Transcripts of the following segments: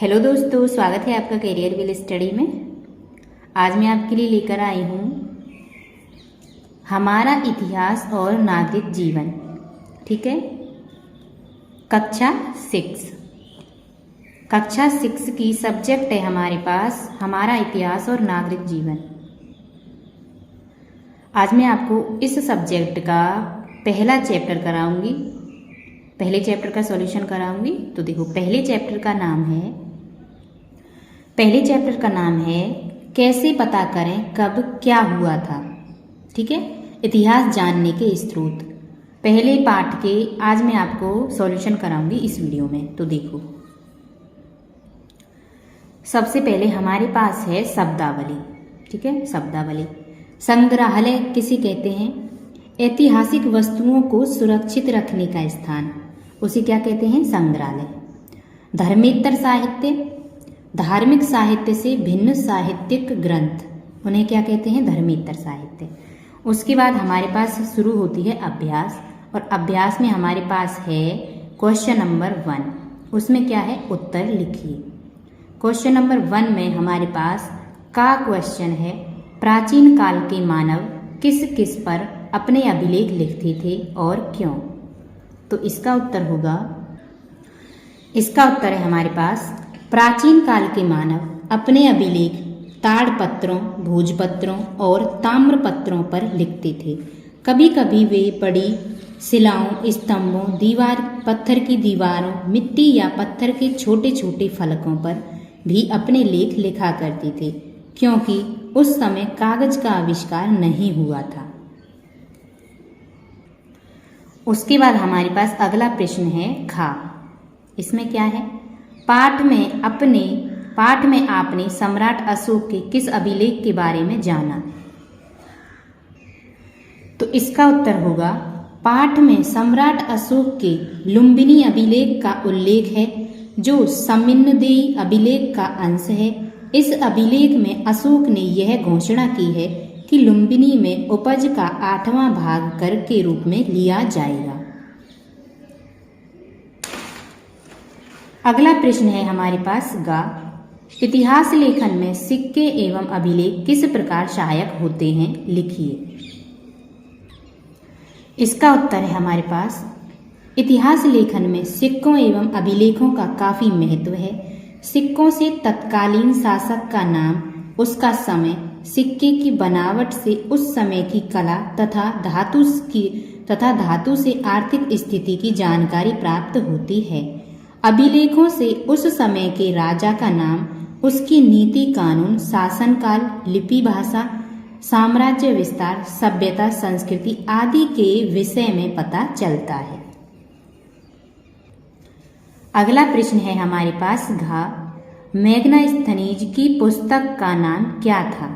Hello दोस्तों, स्वागत है आपका करियर विल स्टडी में। आज मैं आपके लिए लेकर आई हूँ हमारा इतिहास और नागरिक जीवन। ठीक है, कक्षा 6 की सब्जेक्ट है हमारे पास हमारा इतिहास और नागरिक जीवन। आज मैं आपको इस सब्जेक्ट का पहला चैप्टर कराऊंगी, पहले चैप्टर का सॉल्यूशन कराऊंगी। तो देखो, पहले चैप्टर का नाम है कैसे पता करें कब क्या हुआ था। ठीक है, इतिहास जानने के स्रोत। पहले पार्ट के आज मैं आपको सॉल्यूशन कराऊंगी इस वीडियो में। तो देखो, सबसे पहले हमारे पास है शब्दावली। ठीक है, शब्दावली। संग्रहालय किसे कहते हैं? ऐतिहासिक वस्तुओं को सुरक्षित रखने का स्थान, उसे क्या कहते हैं? संग्रहालय। धर्मेतर साहित्य, धार्मिक साहित्य से भिन्न साहित्यिक ग्रंथ, उन्हें क्या कहते हैं? धर्मेतर साहित्य। उसके बाद हमारे पास शुरू होती है अभ्यास, और अभ्यास में हमारे पास है क्वेश्चन नंबर 1। उसमें क्या है? उत्तर लिखिए। क्वेश्चन नंबर 1 में हमारे पास का क्वेश्चन है, प्राचीन काल के मानव किस किस पर अपने अभिलेख लिखते थे और क्यों? तो इसका उत्तर है हमारे पास, प्राचीन काल के मानव अपने अभिलेख ताड़पत्रों, भोजपत्रों और ताम्रपत्रों पर लिखते थे। कभी कभी वे बड़ी शिलाओं, स्तंभों, पत्थर की दीवारों, मिट्टी या पत्थर के छोटे छोटे फलकों पर भी अपने लेख लिखा करते थे, क्योंकि उस समय कागज का आविष्कार नहीं हुआ था। उसके बाद हमारे पास अगला प्रश्न है खा। इसमें क्या है? पाठ में आपने सम्राट अशोक के किस अभिलेख के बारे में जाना? तो इसका उत्तर होगा, पाठ में सम्राट अशोक के लुम्बिनी अभिलेख का उल्लेख है, जो समिन्नदेई अभिलेख का अंश है। इस अभिलेख में अशोक ने यह घोषणा की है कि लुम्बिनी में उपज का 8वां भाग कर के रूप में लिया जाएगा। अगला प्रश्न है हमारे पास गा। इतिहास लेखन में सिक्के एवं अभिलेख किस प्रकार सहायक होते हैं? लिखिए। इसका उत्तर है हमारे पास, इतिहास लेखन में सिक्कों एवं अभिलेखों का काफी महत्व है। सिक्कों से तत्कालीन शासक का नाम, उसका समय, सिक्के की बनावट से उस समय की कला तथा धातु से आर्थिक स्थिति की जानकारी प्राप्त होती है। अभिलेखों से उस समय के राजा का नाम, उसकी नीति कानून, शासनकाल, लिपि भाषा, साम्राज्य विस्तार, सभ्यता, संस्कृति आदि के विषय में पता चलता है। अगला प्रश्न है हमारे पास घा। मेगनास्थनीज की पुस्तक का नाम क्या था?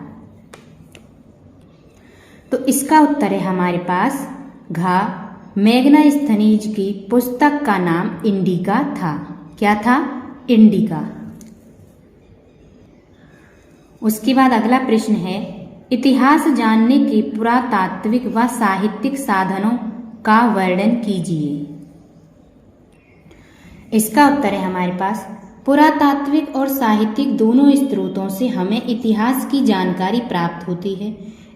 तो इसका उत्तर है हमारे पास घा। मेगनास्थनीज की पुस्तक का नाम इंडिका था। क्या था? इंडिका। उसके बाद अगला प्रश्न है, इतिहास जानने के पुरातात्विक व साहित्यिक साधनों का वर्णन कीजिए। इसका उत्तर है हमारे पास, पुरातात्विक और साहित्यिक दोनों स्रोतों से हमें इतिहास की जानकारी प्राप्त होती है।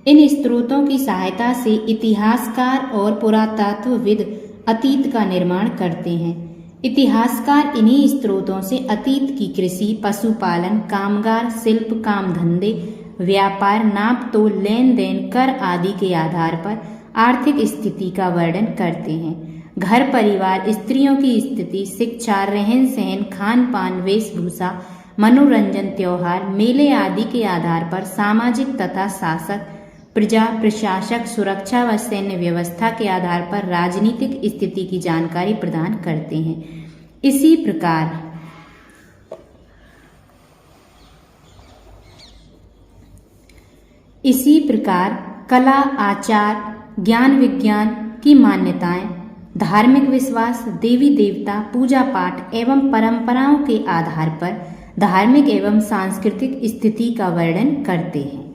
इन स्रोतों की सहायता से इतिहासकार और पुरातत्वविद अतीत का निर्माण करते हैं। इतिहासकार इन्हीं स्रोतों से अतीत की कृषि, पशुपालन, कामगार, शिल्प, काम धंधे, व्यापार, नाप तोल, लेन देन, कर आदि के आधार पर आर्थिक स्थिति का वर्णन करते हैं। घर परिवार, स्त्रियों की स्थिति, शिक्षा, रहन सहन, खान पान, वेशभूषा, मनोरंजन, त्योहार, मेले आदि के आधार पर सामाजिक तथा शासक, प्रजा, प्रशासक, सुरक्षा व सैन्य व्यवस्था के आधार पर राजनीतिक स्थिति की जानकारी प्रदान करते हैं। इसी प्रकार कला, आचार, ज्ञान विज्ञान की मान्यताएं, धार्मिक विश्वास, देवी देवता, पूजा पाठ एवं परंपराओं के आधार पर धार्मिक एवं सांस्कृतिक स्थिति का वर्णन करते हैं।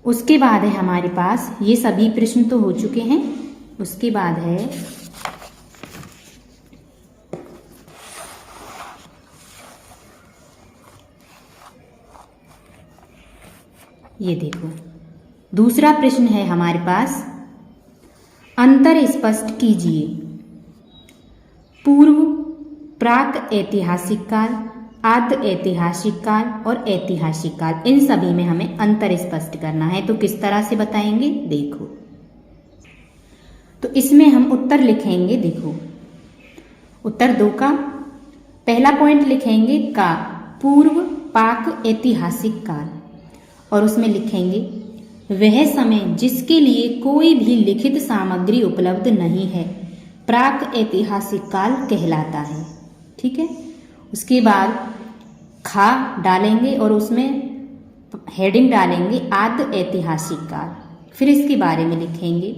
उसके बाद है हमारे पास, ये सभी प्रश्न तो हो चुके हैं। उसके बाद है ये देखो दूसरा प्रश्न है हमारे पास, अंतर स्पष्ट कीजिए। पूर्व, प्राक ऐतिहासिक काल, आद्य ऐतिहासिक काल और ऐतिहासिक काल, इन सभी में हमें अंतर स्पष्ट करना है। तो किस तरह से बताएंगे, देखो। तो इसमें हम उत्तर लिखेंगे, देखो उत्तर 2 का पहला पॉइंट लिखेंगे का, पूर्व पाक ऐतिहासिक काल, और उसमें लिखेंगे वह समय जिसके लिए कोई भी लिखित सामग्री उपलब्ध नहीं है प्राक ऐतिहासिक काल कहलाता है। ठीक है। उसके बाद खा डालेंगे और उसमें हेडिंग डालेंगे आद्य ऐतिहासिक काल। फिर इसके बारे में लिखेंगे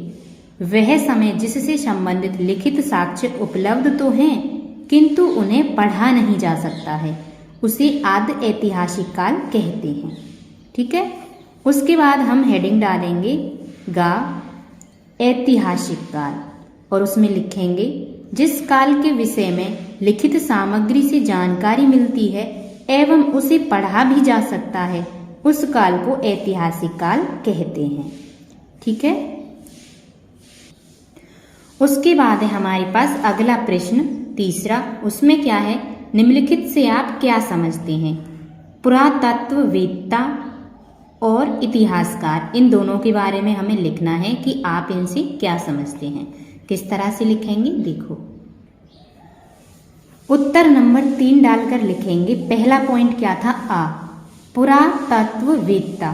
वह समय जिससे संबंधित लिखित साक्ष्य उपलब्ध तो हैं किंतु उन्हें पढ़ा नहीं जा सकता है, उसे आद्य ऐतिहासिक काल कहते हैं। ठीक है। उसके बाद हम हेडिंग डालेंगे गा ऐतिहासिक काल और उसमें लिखेंगे जिस काल के विषय में लिखित सामग्री से जानकारी मिलती है एवं उसे पढ़ा भी जा सकता है, उस काल को ऐतिहासिक काल कहते हैं। ठीक है। उसके बाद है हमारे पास अगला प्रश्न तीसरा, उसमें क्या है, निम्नलिखित से आप क्या समझते हैं। पुरातत्ववेत्ता और इतिहासकार, इन दोनों के बारे में हमें लिखना है कि आप इनसे क्या समझते हैं। किस तरह से लिखेंगे, देखो उत्तर नंबर 3 डालकर लिखेंगे। पहला पॉइंट क्या था, आ, पुरातत्ववेत्ता।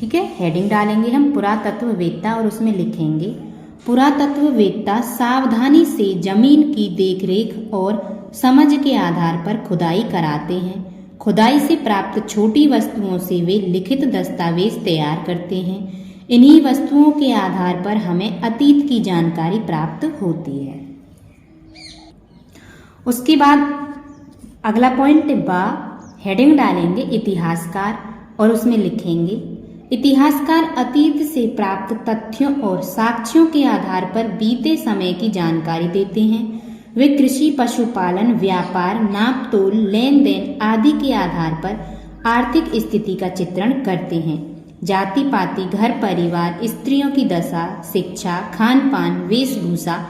ठीक है। हेडिंग डालेंगे हम पुरातत्ववेत्ता और उसमें लिखेंगे पुरातत्ववेत्ता सावधानी से जमीन की देखरेख और समझ के आधार पर खुदाई कराते हैं। खुदाई से प्राप्त छोटी वस्तुओं से वे लिखित दस्तावेज तैयार करते हैं। इन्हीं वस्तुओं के आधार पर हमें अतीत की जानकारी प्राप्त होती है। उसके बाद अगला पॉइंट बा, हेडिंग डालेंगे इतिहासकार और उसमें लिखेंगे इतिहासकार अतीत से प्राप्त तथ्यों और साक्ष्यों के आधार पर बीते समय की जानकारी देते हैं। वे कृषि, पशुपालन, व्यापार, नाप तोल, लेन देन आदि के आधार पर आर्थिक स्थिति का चित्रण करते हैं। जाति पाति, घर परिवार, स्त्रियों की दशा, शिक्षा, खान पान, वेशभूषा,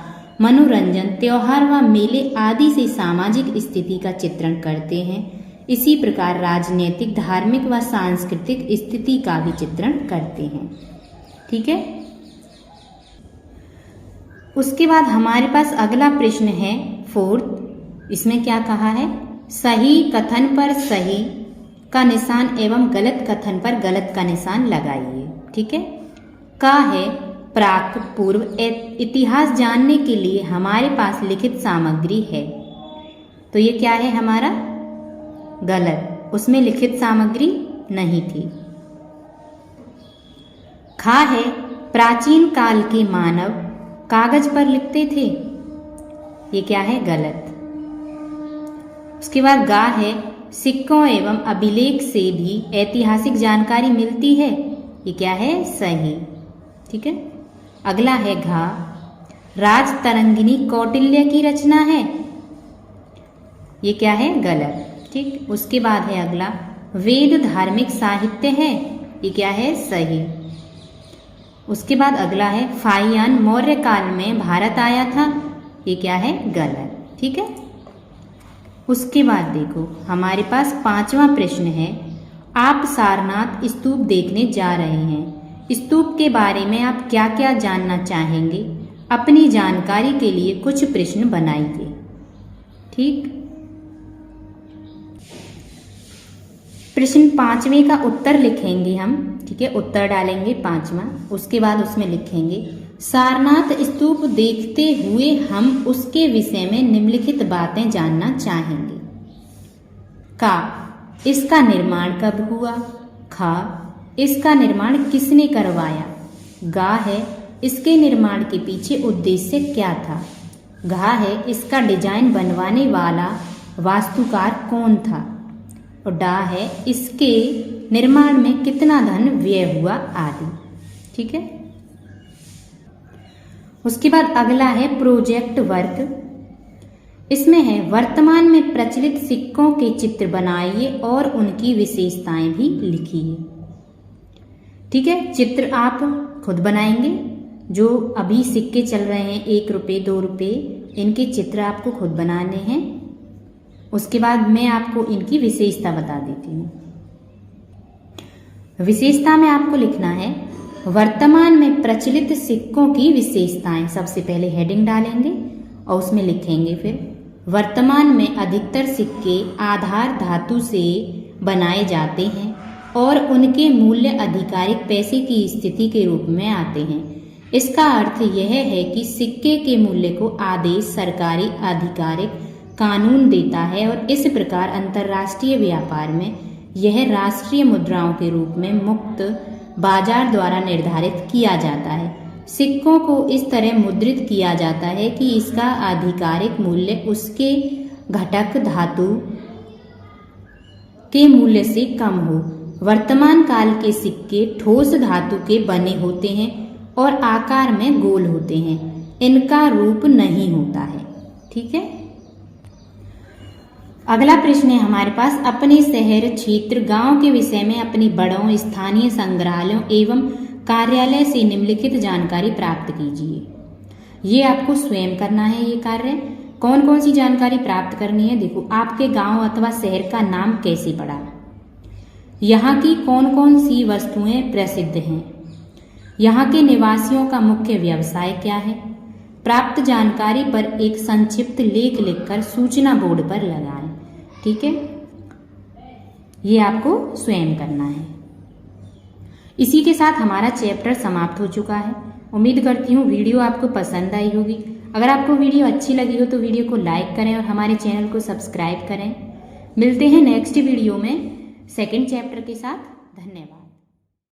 मनोरंजन, त्योहार व मेले आदि से सामाजिक स्थिति का चित्रण करते हैं। इसी प्रकार राजनीतिक, धार्मिक व सांस्कृतिक स्थिति का भी चित्रण करते हैं। ठीक है। उसके बाद हमारे पास अगला प्रश्न है 4th, इसमें क्या कहा है, सही कथन पर सही का निशान एवं गलत कथन पर गलत का निशान लगाइए। ठीक है। का है प्राक, पूर्व इतिहास जानने के लिए हमारे पास लिखित सामग्री है, तो ये क्या है हमारा गलत, उसमें लिखित सामग्री नहीं थी। खा है प्राचीन काल के मानव कागज पर लिखते थे, ये क्या है गलत। उसके बाद गा है सिक्कों एवं अभिलेख से भी ऐतिहासिक जानकारी मिलती है, ये क्या है सही। ठीक है। अगला है घा, राज तरंगिनी कौटिल्य की रचना है, ये क्या है गलत। ठीक। उसके बाद है अगला वेद धार्मिक साहित्य है, ये क्या है सही। उसके बाद अगला है फाहियान मौर्य काल में भारत आया था, ये क्या है गलत। ठीक है। उसके बाद देखो हमारे पास 5वां प्रश्न है, आप सारनाथ स्तूप देखने जा रहे हैं, स्तूप के बारे में आप क्या क्या जानना चाहेंगे, अपनी जानकारी के लिए कुछ प्रश्न बनाइए। ठीक। प्रश्न 5वें का उत्तर लिखेंगे हम। ठीक है। उत्तर डालेंगे 5वां, उसके बाद उसमें लिखेंगे सारनाथ स्तूप देखते हुए हम उसके विषय में निम्नलिखित बातें जानना चाहेंगे। का, इसका निर्माण कब हुआ। खा, इसका निर्माण किसने करवाया। गा है इसके निर्माण के पीछे उद्देश्य क्या था। घा है इसका डिजाइन बनवाने वाला वास्तुकार कौन था। और डा है इसके निर्माण में कितना धन व्यय हुआ आदि। ठीक है। उसके बाद अगला है प्रोजेक्ट वर्क, इसमें है वर्तमान में प्रचलित सिक्कों के चित्र बनाइए और उनकी विशेषताएं भी लिखिए। ठीक है, चित्र आप खुद बनाएंगे। जो अभी सिक्के चल रहे हैं 1 रुपये 2 रुपये, इनके चित्र आपको खुद बनाने हैं। उसके बाद मैं आपको इनकी विशेषता बता देती हूँ। विशेषता में आपको लिखना है वर्तमान में प्रचलित सिक्कों की विशेषताएं। सबसे पहले हेडिंग डालेंगे और उसमें लिखेंगे फिर वर्तमान में अधिकतर सिक्के आधार धातु से बनाए जाते हैं और उनके मूल्य आधिकारिक पैसे की स्थिति के रूप में आते हैं। इसका अर्थ यह है कि सिक्के के मूल्य को आदेश सरकारी आधिकारिक कानून देता है और इस प्रकार अंतर्राष्ट्रीय व्यापार में यह राष्ट्रीय मुद्राओं के रूप में मुक्त बाजार द्वारा निर्धारित किया जाता है। सिक्कों को इस तरह मुद्रित किया जाता है कि इसका आधिकारिक मूल्य उसके घटक धातु के मूल्य से कम हो। वर्तमान काल के सिक्के ठोस धातु के बने होते हैं और आकार में गोल होते हैं, इनका रूप नहीं होता है। ठीक है, अगला प्रश्न है हमारे पास अपने शहर क्षेत्र गांव के विषय में अपनी बड़ों स्थानीय संग्रहालयों एवं कार्यालय से निम्नलिखित जानकारी प्राप्त कीजिए। ये आपको स्वयं करना है ये कार्य। कौन कौन सी जानकारी प्राप्त करनी है? देखो, आपके गांव अथवा शहर का नाम कैसे पड़ा, यहाँ की कौन कौन सी वस्तुएं प्रसिद्ध हैं, यहाँ के निवासियों का मुख्य व्यवसाय क्या है। प्राप्त जानकारी पर एक संक्षिप्त लेख लिखकर सूचना बोर्ड पर लगाएं। ठीक है, ये आपको स्वयं करना है। इसी के साथ हमारा चैप्टर समाप्त हो चुका है। उम्मीद करती हूँ वीडियो आपको पसंद आई होगी। अगर आपको वीडियो अच्छी लगी हो तो वीडियो को लाइक करें और हमारे चैनल को सब्सक्राइब करें। मिलते हैं नेक्स्ट वीडियो में सेकंड चैप्टर के साथ। धन्यवाद।